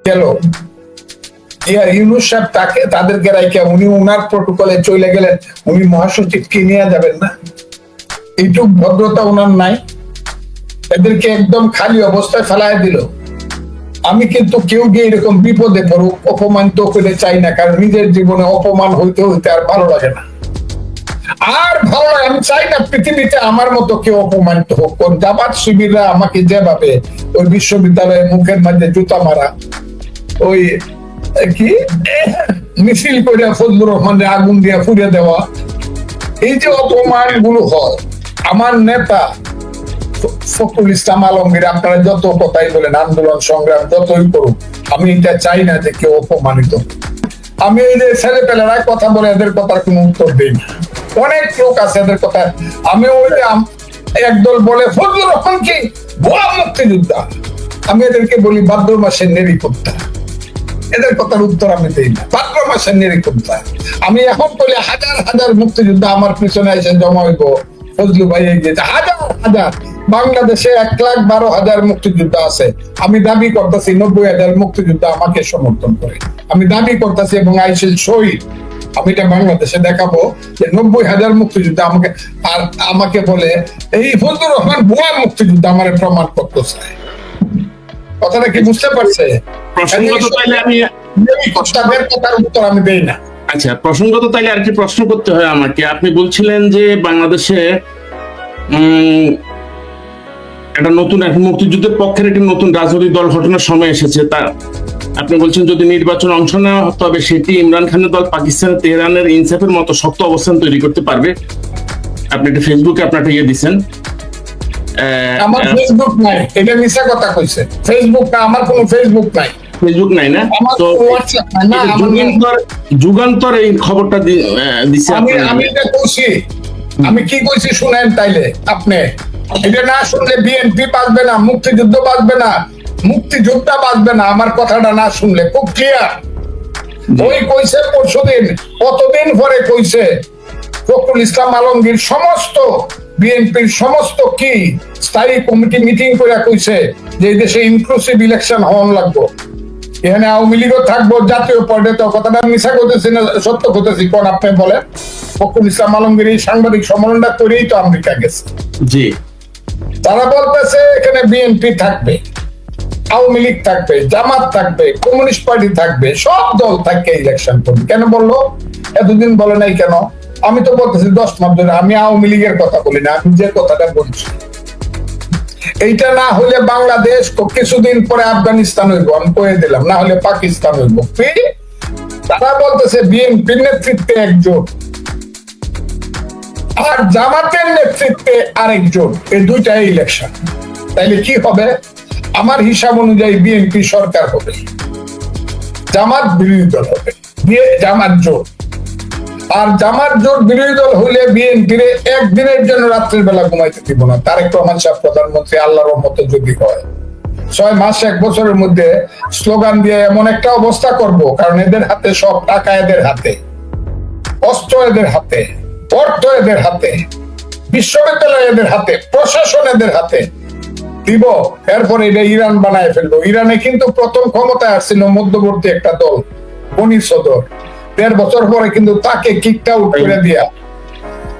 গেল ইউনূস সাহেব তাদেরকে রাইখা উনি উনার প্রটোকলে চলে গেলেন, উনি মহাসচিবকে নিয়ে যাবেন না? এইটুক ভদ্রতা ওনার নাই? এদেরকে একদম খালি অবস্থায় ফেলায় দিল। আমি কিন্তু কেউ গিয়ে এরকম বিপদে পড়ুক, অপমানিত করে চাই না, কারণ নিজের জীবনে অপমান হইতে হইতে আর ভালো লাগে না। আর ভালো লাগে, আমি চাই না পৃথিবীতে আমার মতো কেউ অপমানিত হোক। কোন জামাত শিবিররা আমাকে যেভাবে ওই বিশ্ববিদ্যালয়ের মুখের মধ্যে জুতা মারা, ওই কি মিছিল করে ফজলুর রহমানের আগুন দিয়ে পুড়িয়ে দেওয়া, এই যে অপমান গুলো হয়, আমার নেতা ফখরুল ইসলাম আলমগীর আপনারা যত কথাই বলেন, আন্দোলন সংগ্রাম যতই করুক, আমি এটা চাই না যে কেউ অপমানিত। আমি এই যে ছেলে পেলেরা কথা বলে এদের কথার কোনো উত্তর দিই না। অনেক লোক আছে এদের কথা, আমি ওই একদল বলে ফজলুর রহমান কি ভুয়া মুক্তিযোদ্ধা, আমি এদেরকে বলি ভাদ্র মাসের নিরাপত্তা। এদের কথার উত্তর আমি দিই না। ভাদ্র মাসের নিরাপত্তা আমি এখন বলি, হাজার হাজার মুক্তিযোদ্ধা আমার পিছনে এসে জমা হইব, ফজলু ভাই এগিয়েছে, হাজার হাজার। বাংলাদেশে 1,12,000 মুক্তিযোদ্ধা আছে। আমি দাবি করতেছি 90,000 মুক্তিযোদ্ধা আমাকে সমর্থন করে। আমি দাবি করতেছি এবং আইসিল শহীদ, আমি এটা বাংলাদেশে দেখাবো যে 90,000 মুক্তিযোদ্ধা আমাকে, আর আমাকে বলে এই ফজলুর রহমান ভুয়া মুক্তিযোদ্ধা, আমার প্রমাণ করতে চায়। কথাটা কি বুঝতে পারছে? প্রসঙ্গত তাইলে আমি তাদের কথার উত্তর আমি দেই না। আচ্ছা, প্রসঙ্গত তাইলে আর কি প্রশ্ন করতে হয় আমাকে। আপনি বলছিলেন যে বাংলাদেশে একটা নতুন মুক্তিযুদ্ধের পক্ষের একটি নতুন রাজনৈতিক দল ঘটনার সময় এসেছে। তার আপনি বলছেন যদি নির্বাচন অংশ নেওয়া তবে সেটি ইমরান খানের দল পাকিস্তানের তেহরানের ইনসাফের মতো শক্ত অবস্থান তৈরি করতে পারবে। আপনি একটা ফেসবুকে আপনার একটা ইয়ে দিচ্ছেন। আমার ফেসবুক নাই, এটা মিছা কথা কইছে। ফেসবুক না, আমার কোনো ফেসবুক নাই। ফেসবুক নাই না? তো যুগান্তর এই খবরটা দিছে। আমি এটা কইছি, আমি কি কইছি শুনেন তাইলে আপনি। এটা না শুনলে বিএনপি বাঁচবে না, মুক্তিযুদ্ধ বাঁচবে না, মুক্তিযোদ্ধা বাঁচবে না। আমার কথাটা না শুনলে খুব ক্লিয়ার। ওই কইছে পরশুদিন, কতদিন পরে কইছে ফখরুল ইসলাম আলমগীর সমস্ত বিএনপির সমস্ত কি স্থায়ী কমিটি মিটিং করে কইছে যে এই দেশে ইনক্লুসিভ ইলেকশন হওয়ান লাগবো, এখানে আওয়ামী লীগও থাকবো, জাতীয় পর্যায়ে। তো কথাটা মিছা করতেছি না সত্য করতেছি? কোন আপনি বলেন? ফখরুল ইসলাম আলমগীর এই সাংবাদিক সম্মেলনটা করেই তো আমেরিকা গেছে। জি, তারা বলতেছে এখানে বিএনপি থাকবে, আওয়ামী লীগ থাকবে, জামাত থাকবে, কমিউনিস্ট পার্টি থাকবে, সব দল থাকবে ইলেকশন করবে। কেন বললো? এতদিন বলে নাই কেন? আমি তো বলতেছি 10 মাস ধরে আমি আওয়ামী লীগের কথা বলি না, আমি যে কথাটা বলছি। এইটা না হলে বাংলাদেশ তো কিছুদিন পরে আফগানিস্তান হইব, আমি কয়ে দিলাম, না হলে পাকিস্তান হইব। তারা বলতেছে বিএনপির নেতৃত্বে একজন আর জামাতের নেতৃত্বে আরেকজন, এই দুইটাই ইলেকশন। তাইলে কি হবে? আমার হিসাব অনুযায়ী বিএনপি সরকার হবে, জামাত বিরোধী দল হবে, জামাত জোট। আর জামাত জোট বিরোধী দল হলে বিএনপির একদিনের জন্য রাত্রের বেলা ঘুমাইতে দিব না। তারেক রহমান সাহেব প্রধানমন্ত্রী, আল্লাহর রহমতে যদি হয় 6 মাস 1 বছরের মধ্যে স্লোগান দিয়ে এমন একটা অবস্থা করব, কারণ এদের হাতে সব টাকা, এদের হাতে অস্ত্র, এদের হাতে অর্থ, এদের হাতে বিশ্ববিদ্যালয়, এদের হাতে প্রশাসন, এদের হাতে দিব। এরপরে এটা ইরান বানায় ফেলবো। ইরানে কিন্তু প্রথম ক্ষমতায় আসছিল মধ্যবর্তী একটা দল, বনি সদর। 1.5 বছর পরে কিন্তু তাকে কিকটা আউট করে দিয়া,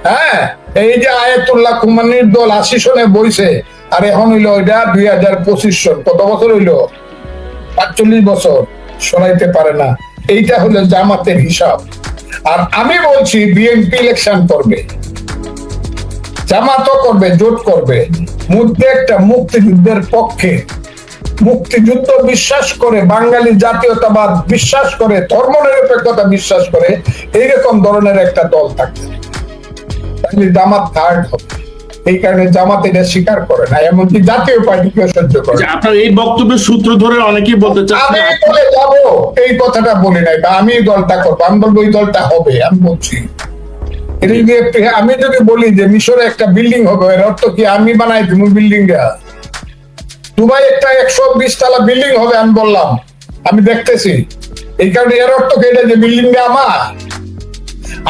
হ্যাঁ, এই যে আয়াতুল্লাহ খুমানির দল 80 সনে বইছে, আর এখন হইলো ওইটা 2025 সন। কত বছর হইলো? 45 বছর সরাইতে পারে না। এইটা হলো জামাতের হিসাব। আর আমি বলছি বিএনপি ইলেকশন করবে, জামাতও করবে, জোট করবে, মধ্যে একটা মুক্তিযুদ্ধের পক্ষে, মুক্তিযুদ্ধ বিশ্বাস করে, বাঙালি জাতীয়তাবাদ বিশ্বাস করে, ধর্মনিরপেক্ষতা বিশ্বাস করে, এইরকম ধরনের একটা দল থাকবে। তাহলে জামাত থার্ড হবে। এই কারণে জামাত এটা স্বীকার করে না, এমনকি জাতীয় পার্টিকেও সহ্য করে। আপনার এই বক্তব্যের সূত্র ধরে অনেকেই বলতে চাচ্ছে আমি বলে যাবো, এই কথাটা বলি নাই, বা আমি দলটা করবো, আমি বলবো এই দলটা হবে, আমি বলছি। আমি যদি বলি যে মিশরে একটা বিল্ডিং হবে, এর অর্থ কি আমি বানাই দিব বিল্ডিংটা? দুবাই একটা 120 তলা বিল্ডিং হবে, আমি বললাম আমি দেখতেছি। এই কারণে এর অর্থ কি এটা যে বিল্ডিংটা আমার?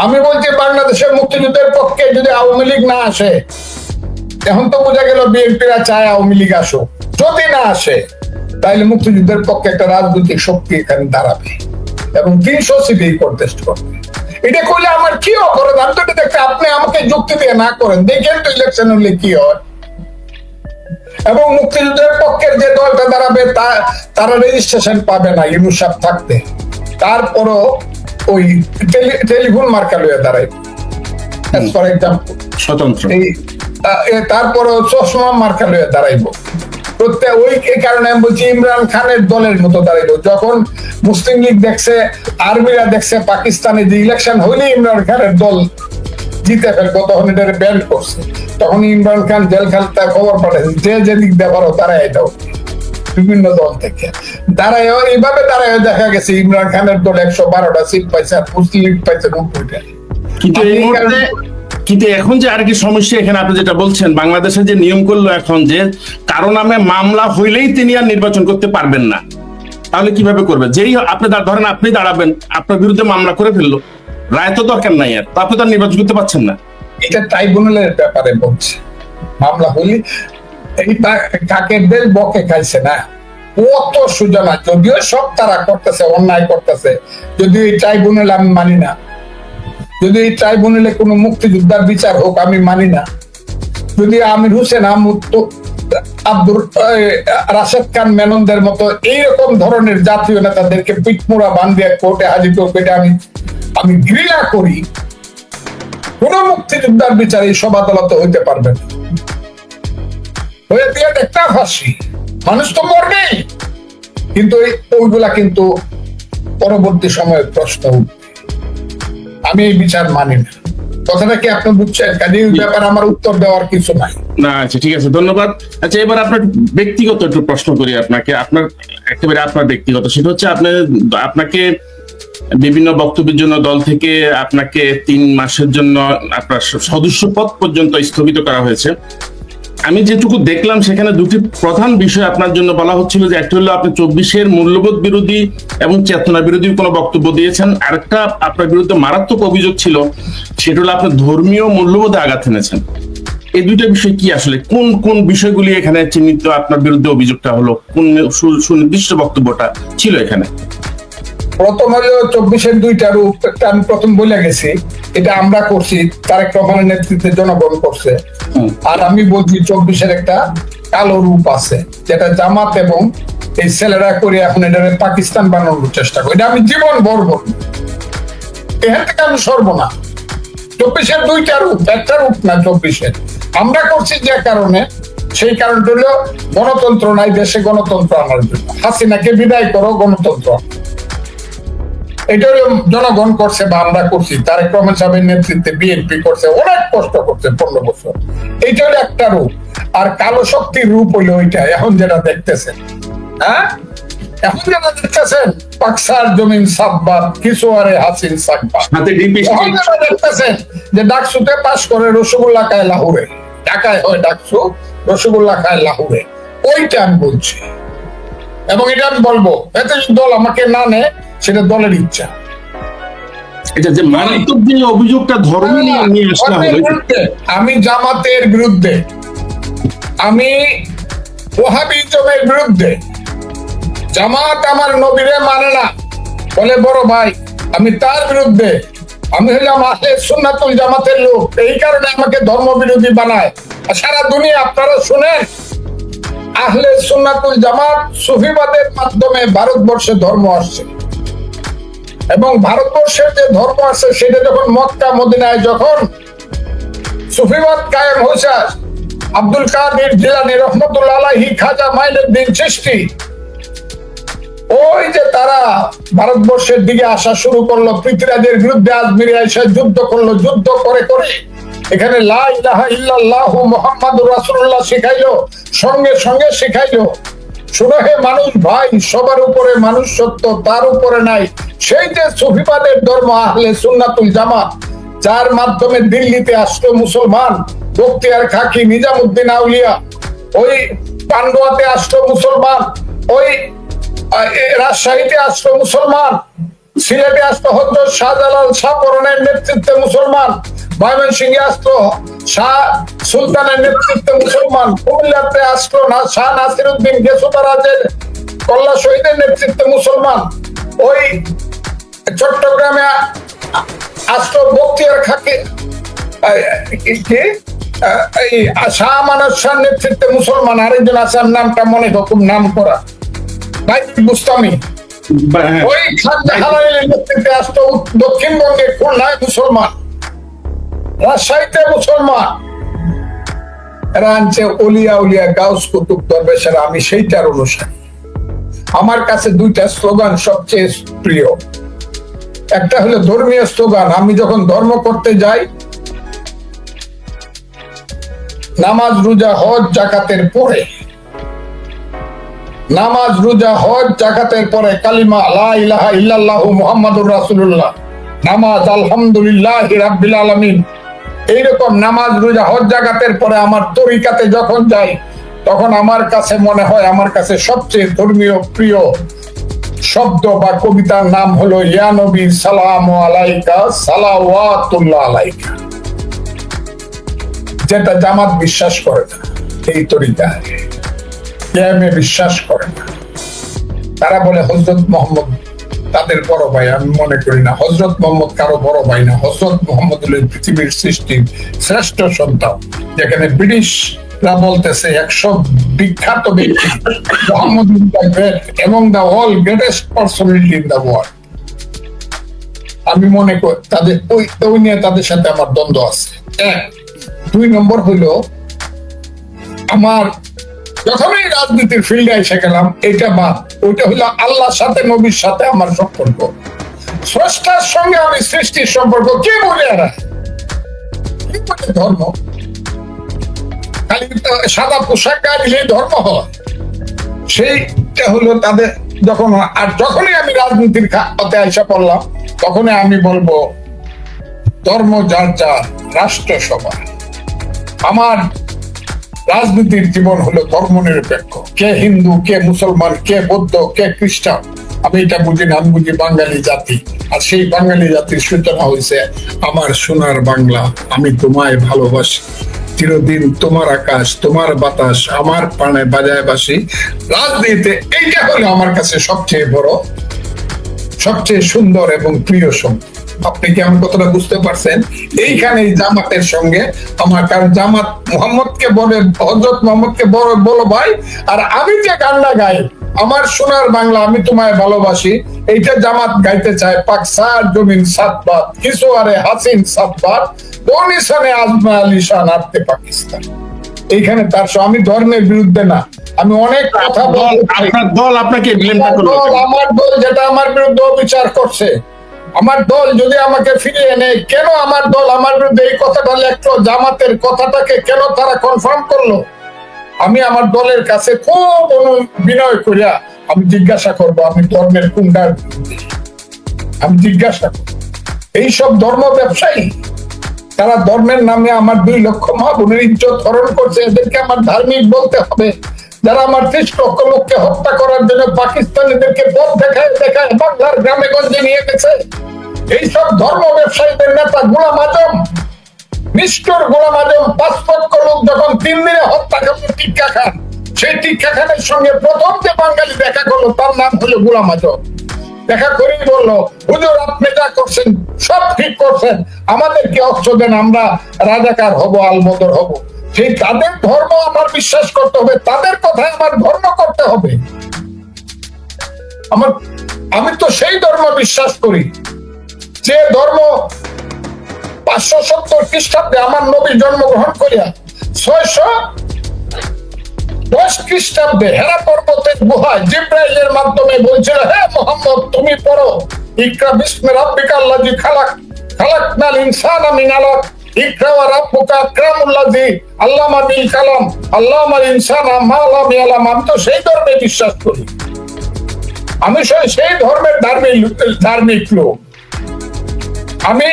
আমি বলছি বাংলাদেশের মুক্তিযুদ্ধের পক্ষে যদি আওয়ামী লীগ না আসে, এখন তো বোঝা গেল বিএনপিরা চায় আওয়ামী লীগ আসুক, যদি না আসে তাইলে মুক্তিযুদ্ধের পক্ষে একটা রাজনৈতিক শক্তি এখানে দাঁড়াবে এবং 300 সিটেই কন্টেস্ট করবে। এটা করলে আমার কি অপরাধ? আমি তো এটা দেখতে, আপনি আমাকে যুক্তি দিয়ে না করেন, দেখেন তো ইলেকশন হলে কি হয়। এবং মুক্তিযুদ্ধের পক্ষের যে দলটা দাঁড়াবে তারা রেজিস্ট্রেশন পাবে না ইউনুস সাহেব থাকতে, তারপরও ওই টেলিফোন মার্কা লইয়া দাঁড়ায় ফর এক্সাম্পল স্বতন্ত্র, তারপরও চশমা মার্কা লইয়া দাঁড়াইবো প্রত্যেক ওই কারণে আমি বলছি ইমরান খানের দলের মতো দাঁড়াইলো। যখন মুসলিম লীগ দেখছে, আর্মিরা দেখছে পাকিস্তানে যে ইলেকশন হইলে ইমরান খানের দল জিতে ফেলবো, তখন এটা ব্যান্ড করছে। তখন ইমরান খান জেল খালতে খবর পাঠাচ্ছে যে যেদিক দেখারও তারা এটাও বিভিন্ন দল থেকে দাঁড়ায়, এইভাবে দাঁড়ায় দেখা গেছে ইমরান খানের দল 112টা সিট পাইছে আর মুসলিম লীগ পাইছে 90টা। কিন্তু এই মুহূর্তে, কিন্তু এখন যে আর কি সমস্যা এখানে আপনি যেটা বলছেন, বাংলাদেশে যে নিয়ম করলো এখন যে কারো নামে মামলা হইলেই তিনি আর নির্বাচন করতে পারবেন না, তাহলে কিভাবে করবে? যেই আপনি ধরেন আপনি দাঁড়াবেন, আপনার বিরুদ্ধে মামলা করে ফেললো, রায় তো দরকার নাই, আর তো আপনি তো নির্বাচন করতে পারছেন না। এটা ট্রাইব্যুনালের ব্যাপারে বলছে, মামলা হইলে এই কাকের দেশ বকে খাইছে না, কত সোজা না। যদিও সব তারা করতেছে, অন্যায় করতেছে, যদিও এই ট্রাইব্যুনাল আমি মানি না, যদি এই ট্রাইব্যুনালে কোনো মুক্তিযোদ্ধার বিচার হোক আমি মানি না, যদি আমির হোসেন আব্দুর রাশেদ খান মেননদের মতো এইরকম ধরনের জাতীয় নেতাদেরকে পিঠমোড়া বান্ধিয়ে কোর্টে হাজির করবে, এটা আমি ঘৃণা করি। কোন মুক্তিযোদ্ধার বিচার এই সব আদালতে হইতে পারবে না। হয়ে দিয়ে একটা ফাঁসি, মানুষ তো মরবেই, কিন্তু ওইগুলা কিন্তু পরবর্তী সময়ে প্রশ্ন উঠবে। আমি এই বিচার মানি না, কথাটা কি আপনি বুঝছেন? কাজে এই ব্যাপারে আমার উত্তর দেওয়ার কিছু নাই। না, আচ্ছা ঠিক আছে, ধন্যবাদ। আচ্ছা এবার আপনার ব্যক্তিগত একটু প্রশ্ন করি আপনাকে, আপনার একেবারে আপনার ব্যক্তিগত, সেটা হচ্ছে আপনাকে বিভিন্ন বক্তব্যের জন্য দল থেকে আপনাকে 3 মাসের জন্য আপনার সদস্য পদ পর্যন্ত স্থগিত করা হয়েছে। আমি যেটুকু দেখলাম সেখানে দুটি প্রধান বিষয় আপনার জন্য বলা হচ্ছিল, যে একটা হলো আপনি 24-এর মূল্যবোধ বিরোধী এবং চেতনা বিরোধী কোনো বক্তব্য দিয়েছেন, আরেকটা আপনার বিরুদ্ধে মারাত্মক অভিযোগ ছিল, সেটা হলো আপনি ধর্মীয় মূল্যবোধে আঘাত এনেছেন। এই দুইটা বিষয় কি আসলে, কোন কোন বিষয়গুলি এখানে চিহ্নিত আপনার বিরুদ্ধে অভিযোগটা হলো, কোন সুনির্দিষ্ট বক্তব্যটা ছিল এখানে? প্রথম হলো 24-এর 2টা রূপ, একটা আমি প্রথম বলে গেছি, এটা আমরা করছি, তারেক রহমানের নেতৃত্বে জনগণ করছে। আর আমি বলছি 24-এর একটা কালো রূপ আছে, যেটা জামাত এবং এই ছেলেরা করে এখন এটা পাকিস্তান বানানোর চেষ্টা করে। এটা আমি জীবন বর্ব, এখান থেকে আমি সরব না। 24-এর 2টা রূপ, একটা রূপ না 24-এর। আমরা করছি যে কারণে, সেই কারণটা হলো গণতন্ত্র নাই দেশে, গণতন্ত্র আনার জন্য হাসিনাকে বিদায় করো, গণতন্ত্র। এটা হলো জনগণ করছে বা আমরা করছি, তারেক রহমান সাহেবের নেতৃত্বে বিএনপি করছে, অনেক কষ্ট করছে 15 বছর। এইটা হলো একটা রূপ। আর কালো শক্তির রূপ হইলো ওইটা এখন যেটা দেখতেছেন। হ্যাঁ, এখন যেটা দেখতেছেন পাকসার জমিন সাব্বাত কিছুয়ারে হাসিন সাব্বাত, এখন যেটা দেখতেছেন যে ডাকসুতে পাস করে রসগোল্লা খায় লাহোরে, ঢাকায় হয় ডাকসু, রসগোল্লা খায় লাহোরে, ওইটা আমি বলছি। এবং এটা আমি বলবো, এতে দল আমাকে না নেয় সেটা দলের ইচ্ছা। এটা যে মারাত্মক যে অভিযোগটা ধর্ম নিয়ে আসা হলো, আমি জামাতের বিরুদ্ধে, আমি ওয়াহাবিজমের বিরুদ্ধে। জামাত আমার নবীরে মানে না বলে বড় ভাই, আমি তার বিরুদ্ধে। আমি হলাম আহলে সুন্নাতুল জামাতের লোক, এই কারণে আমাকে ধর্ম বিরোধী বানায়। আর সারা দুনিয়া আপনারা শুনেন, আহলে সুন্নাতুল জামাত সুফিবাদের মাধ্যমে ভারতবর্ষে ধর্ম আসছে, এবং ভারতবর্ষের যে ধর্ম আছে সেটা যখন মক্কা মদিনায় যখন সুফিবাদ কায়েম হয়েছে, আব্দুল কাদের জিলানী রহমতুল্লাহ আলাইহি, খাজা মাইনুদ্দিন চিশতি, ওই যে তারা ভারতবর্ষের দিকে আসা শুরু করলো, পৃথ্বীরাজের বিরুদ্ধে আজমিরে এসে যুদ্ধ করলো, যুদ্ধ করে করে এখানে লা ইলাহা ইল্লাল্লাহু মুহাম্মাদুর রাসূলুল্লাহ শিখাইলো, সঙ্গে সঙ্গে শিখাইলো, শুনো হে মানুষ ভাই, সবার উপরে মানুষ সত্য, তার উপরে নাই। সেই যে সুফিবাদের ধর্ম আহলে সুন্নাতুল জামাত, যার মাধ্যমে দিল্লিতে আসলো মুসলমান, বখতিয়ার খাকি, নিজামুদ্দিন আউলিয়া, ওই পান্ডুয়াতে আসলো মুসলমান, ওই রাজশাহীতে আসলো মুসলমান, সিলেটে আসলো হযরত শাহজালাল শাহপরানের নেতৃত্বে মুসলমান, ময়মনসিংহে আসলো শাহ সুলতানের নেতৃত্বে মুসলমান, কুমিল্লাতে আসলো না শাহ নাসিরউদ্দিন গেসুতারাজের কল্লা শহীদের নেতৃত্বে মুসলমান ওই চট্টগ্রামে আশরাফ বখতিয়ার খাকে শাহ আমানত শাহর নেতৃত্বে মুসলমান, আরেকজন আসার নামটা মনে হুকুম নাম করা ভাই বুস্তামি, ওই খান জাহানের নেতৃত্বে আসতো দক্ষিণবঙ্গে খুলনায় মুসলমান, রাজশাহীতে মুসলমান। এরা আনছে অলিয়া উলিয়া গাউস কুতুব দরবেশেরা, আমি সেইটার অনুসারী। আমার কাছে দুইটা স্লোগান সবচেয়ে প্রিয়। একটা হলো ধর্মীয় স্লোগান, আমি যখন ধর্ম করতে যাই নামাজ রোজা হজ জাকাতের পরে, নামাজ রোজা হজ জাকাতের পরে কালিমা লা ইলাহা ইল্লাল্লাহু মুহাম্মাদুর রাসূলুল্লাহ, নামাজ আলহামদুলিল্লাহি রাব্বিল আলামিন, এইরকম নামাজ রোজা হজ জাকাতের পরে আমার তরিকাতে যখন যাই তখন আমার কাছে মনে হয় আমার কাছে সবচেয়ে ধর্মীয় প্রিয় শব্দ বা কবিতার নাম হলো ইয়া নবী সালামু আলাইকা সালাওয়াতুল্লাহ আলাইকা, যেটা জামাত বিশ্বাস করে না, এই তরিকা বিশ্বাস করে না। তারা বলে হযরত মুহাম্মদ তাদের বড় ভাই, আমি মনে করি না হযরত মুহাম্মদ কারো বড় ভাই না। হযরত মুহাম্মদ হলেন পৃথিবীর সৃষ্টির শ্রেষ্ঠ সন্তান, যেখানে ব্রিটিশরা বলতেছে 100 বিখ্যাত ব্যক্তি Muhammad is the great among the all greatest personality in the world. আমি মনে করি তাদের ওই নিয়ে তাদের সাথে আমার দ্বন্দ্ব আছে। এক, 2 নম্বর হইলো আমার যখনই রাজনীতির ফিল্ডে এসে গেলাম এটা বাদ, ওইটা হলো আল্লাহর সাথে নবীর সাথে আমার সম্পর্ক, স্রষ্টার সঙ্গে আমি সৃষ্টির সম্পর্ক। কে বলে এরা ধর্ম? খালি সাদা পোশাক গায়ে দিলে ধর্ম হয়? সেইটা হলো তাদের যখন। আর যখনই আমি রাজনীতির খাতে এসে পড়লাম তখনই আমি বলবো ধর্ম যার যার, রাষ্ট্র সবার। আমার রাজনীতির জীবন হলো ধর্মনিরপেক্ষ, কে হিন্দু, কে মুসলমান, কে বৌদ্ধ, কে খ্রিস্টান, আমি এটা বুঝি না। আমি বুঝি বাঙালি জাতি, আর সেই বাঙালি জাতির সূচনা হয়েছে আমার সোনার বাংলা। আমি তোমায় ভালোবাসি, চিরদিন তোমার আকাশ, তোমার বাতাস, আমার প্রাণে বাজায় বাসি। রাজনীতিতে এইটা হলো আমার কাছে সবচেয়ে বড়, সবচেয়ে সুন্দর এবং প্রিয় শব্দ। আপনি কি আমার কথাটা বুঝতে পারছেন? এইখানে জামাতের সঙ্গে আমার, কারণ জামাত মুহাম্মদকে বলে, হযরত মুহাম্মদকে বলো ভাই, আর আমি যে গানটা গাই আমার সোনার বাংলা আমি তোমায় ভালোবাসি, এইটা জামাত গাইতে চায় পাকসার জমিন সাতবাদ কিছু আরে হাসিন সাতবাদ বনিসানে আজমা আলিশান আত্মে পাকিস্তান। এইখানে তার আমি ধর্মের বিরুদ্ধে না, আমি অনেক কথা বল। আপনার দল আপনাকে ব্লেমটা করলো, আমার দল যেটা আমার বিরুদ্ধে অবিচার করছে, আমার দল যদি আমাকে ফিরিয়ে নেয়, কেন আমার দল আমার বিরুদ্ধে এই কথাটা লেখলো, জামাতের কথাটাকে কেন তারা কনফার্ম করলো? আমি আমার দলের কাছে খুব বিনয় করিয়া আমি জিজ্ঞাসা করব আমি ধর্মের কোনটার বিরুদ্ধে। আমি জিজ্ঞাসা করব। এইসব ধর্ম ব্যবসায়ী তারা ধর্মের নামে আমার 2 লক্ষ মা বোনের ইজ্জত হরণ করছে, এদেরকে আমার ধার্মিক বলতে হবে। যারা আমার 30 লক্ষ লোককে হত্যা করার জন্য পাকিস্তানিদেরকে পথ দেখায় দেখায় বাংলার গ্রামে গঞ্জে নিয়ে গেছে, এইসব ধর্ম ব্যবসায়ীদের নেতা গোলাম আজম, নিষ্ঠুর গোলাম আজম 5 লক্ষ লোক যখন 3 দিনে হত্যা করলো টিক্কা খান, সেই টিক্কা খানের সঙ্গে প্রথম যে বাঙালি দেখা করলো তার নাম হলো গোলাম আজম। দেখা করেই বললো, হুজুর আপনি যা করছেন সব ঠিক করছেন, আমাদেরকে অস্ত্র দেন, আমরা রাজাকার হব, আলবদর হব। সেই তাদের ধর্ম আমার বিশ্বাস করতে হবে, তাদের কথায় আমার ধর্ম করতে হবে। আমি তো সেই ধর্ম বিশ্বাস করি যে ধর্ম 570 খ্রিস্টাব্দে আমার নবী জন্মগ্রহণ করিয়া 610 খ্রিস্টাব্দে হেরা পর্বতের গুহায় জিব্রাইলের মাধ্যমে বলছিল, হে মুহাম্মদ তুমি পড়ো ইকরা বিসমি রাব্বিকাল্লাযী খালাক, খালাকনাল ইনসানা মিন আলাক, ইকরা ওয়া রাব্বুকা আকরামুল্লাযী আল্লামা বিল কালাম, আল্লামাল ইনসানা মা লাম ইয়ালাম। আমি তো সেই ধর্মে বিশ্বাস করি, আমি সেই ধর্মের ধার্মিক লোক। আমি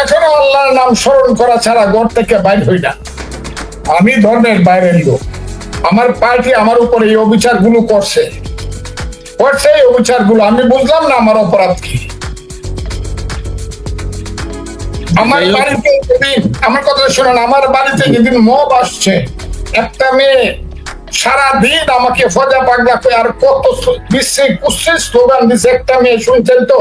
এখনো আল্লাহর নাম স্মরণ করা ছাড়া ঘর থেকে বাইর হই না। আমি ধর্মের বাইরের লোক। আমার পার্টি আমার উপরে এই অবিচার গুলো করছে, এই অবিচার গুলো আমি বুঝলাম না আমার অপরাধ কি। আমার বাড়িতে যেদিন, আমার কথা শুনুন, আমার বাড়িতে যেদিন মব আসছে, একটা মেয়ে সারাদিন আমাকে ফজা পাগলা করে আর কত বিশ্বে কুশ্রী স্লোগান দিছে। একটা মেয়ে শুনছেন তো,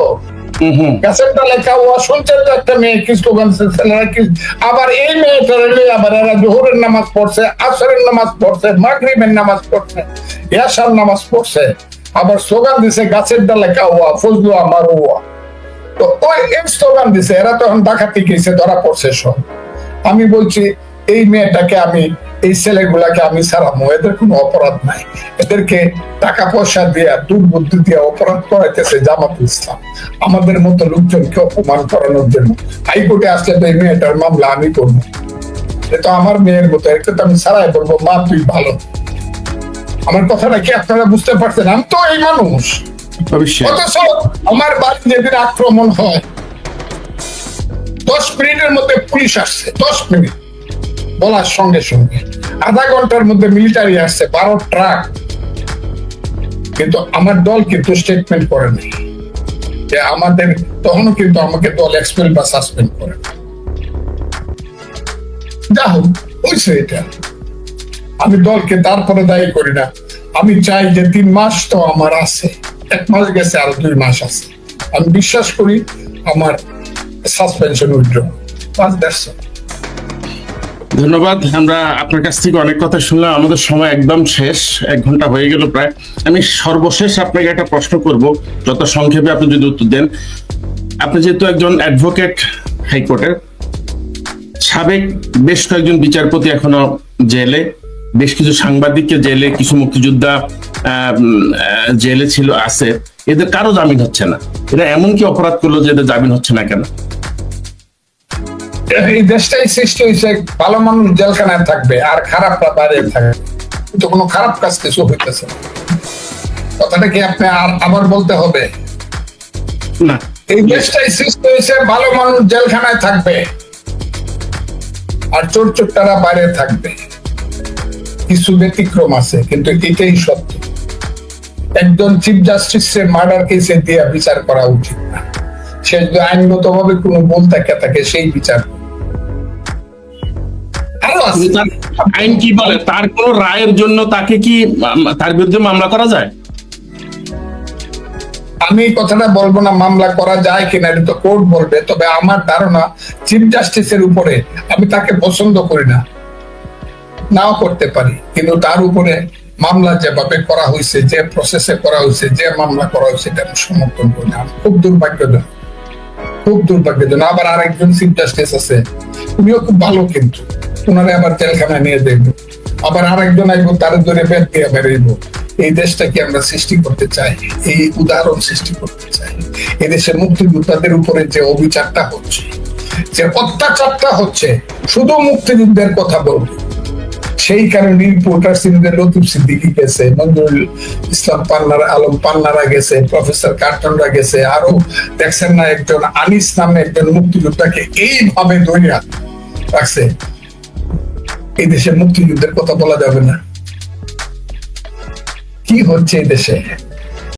ক্যাসেটটা লেখা ও শুনছেন তো, একটা মেয়ে কি স্লোগান ছেলেরা কি। আবার এই মেয়েটা আবার এরা জোহরের নামাজ পড়ছে, আসরের নামাজ পড়ছে, মাগরিবের নামাজ পড়ছে, ইয়াশার নামাজ পড়ছে, আবার স্লোগান দিছে গাছের ডালে কাওয়া ফজলু আমার ওয়া। তো ওই স্লোগান দিছে, এরা তখন ডাকাতি গেছে, ধরা পড়ছে সব। আমি বলছি এই মেয়েটাকে আমি, এই ছেলেগুলাকে আমি ছাড়াবো, এদের কোনো অপরাধ নাই। এদেরকে টাকা পয়সা দিয়ে দুর্বুদ্ধি দিয়ে অপরাধ করাইতেছে জামাত ইসলাম, আমাদের মতো লোকজনকে অপমান করানোর জন্য। হাইকোর্টে আসলে তো এই মেয়েটার মামলা আমি করবো, এটা আমার মেয়ের মতো, এটা তো আমি ছাড়াই বলবো মা তুই ভালো। আমার কথাটা কি আপনারা বুঝতে পারছেন? আমি তো এই মানুষ। অথচ আমার বাড়ি যেদিন আক্রমণ হয় 10 মিনিটের মধ্যে পুলিশ আসছে, 10 মিনিট বলার সঙ্গে সঙ্গে আধা ঘন্টার মধ্যে মিলিটারি আসছে 12 ট্রাক। কিন্তু আমার দল কিন্তু স্টেটমেন্ট করেনি যে আমাদের, তখনও কিন্তু আমাকে দল এক্সপেল বা সাসপেন্ড করে। যা হোক হয়েছে এটা, আমি দলকে তারপরে দায়ী করি না। আমি চাই যে 3 মাস তো আমার আছে, 1 মাস গেছে, আরো 2 মাস আছে। আমি বিশ্বাস করি আমার সাসপেনশন উইথড্র। ধন্যবাদ। আমরা আপনার কাছ থেকে অনেক কথা শুনলাম, আমাদের সময় একদম শেষ, 1 ঘন্টা হয়ে গেল প্রায়। আমি সর্বশেষ আপনাকে একটা প্রশ্ন করব, যত সংক্ষেপে আপনি যদি উত্তর দেন। আপনি যেহেতু একজন অ্যাডভোকেট হাইকোর্টের, সাবেক বেশ কয়েকজন বিচারপতি এখনো জেলে, বেশ কিছু সাংবাদিককে জেলে, কিছু মুক্তিযোদ্ধা জেলে ছিল আছে, এদের কারো জামিন হচ্ছে না। এরা এমন কি অপরাধ করলো যে এদের জামিন হচ্ছে না কেন? এই দেশটাই সৃষ্টি হয়েছে, ভালো মানুষ জেলখানায় থাকবে আর খারাপরা বাইরে থাকবে, কিন্তু কোনো খারাপ কাজ কিছু হইতেছে না। কথাটা কি আপনি আবার বলতে হবে না? এই দেশটাই সৃষ্টি হয়েছে, ভালো মানুষ জেলখানায় থাকবে আর চোর চোরটারা বাইরে থাকবে। কিছু ব্যতিক্রম আছে, কিন্তু এটাই সত্য। একজন চিফ জাস্টিসের মার্ডার কেসে দিয়ে বিচার করা উচিত না। সে যদি আইনগত ভাবে কোনো ভুল থাকে সেই বিচার। আইন কি বলে? তার কোন রায়ের জন্য তাকে কি তার বিরুদ্ধে মামলা করা যায়? আমি এই কথাটা বলবো না মামলা করা যায় কিনা, এটা তো কোর্ট বলবে। তবে আমার ধারণা চিফ জাস্টিসের উপরে, আমি তাকে পছন্দ করি না, নাও করতে পারি, কিন্তু তার উপরে মামলা যেভাবে করা হয়েছে, যে প্রসেসে করা হয়েছে, যে মামলা করা হয়েছে, এটা আমি সমর্থন করি না। খুব দুর্ভাগ্যজনক, খুব দুর্ভাগ্যজনক। আবার আরেকজন চিফ জাস্টিস আছে, উনিও খুব ভালো, কিন্তু ওনারে আবার জেলখানায় নিয়ে দেখবো। আবার আরেকজন আসবো, তার ধরে বেদ দিয়ে বেরোইবো। এই দেশটাকে আমরা সৃষ্টি করতে চাই, এই উদাহরণ সৃষ্টি করতে চাই। এদেশে মুক্তিযোদ্ধাদের উপরে যে অবিচারটা হচ্ছে, যে অত্যাচারটা হচ্ছে, শুধু মুক্তিযুদ্ধের কথা বলবো। সেই কারণে রিপোর্টার সিরিজের লতিফ সিদ্দিকী গেছে, মঞ্জুরুল ইসলাম পান্নার, আলম পান্নারা গেছে, প্রফেসর কার্টনরা গেছে, আরো দেখছেন না একজন আনিস নামে একজন মুক্তিযোদ্ধাকে এইভাবে ধরে রাখছে। এই দেশে মুক্তিযুদ্ধের কথা বলা যাবে না? কি হচ্ছে এই দেশে?